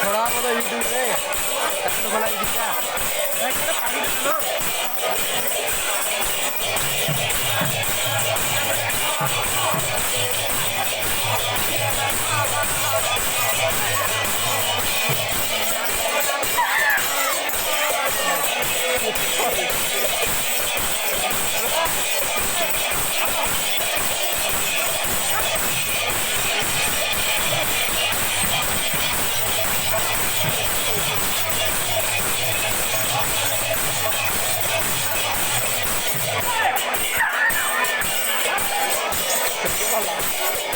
थोड़ा बोलो यूट्यूब पे कतना भला दिखा मैं करे पानी लो Terima kasih.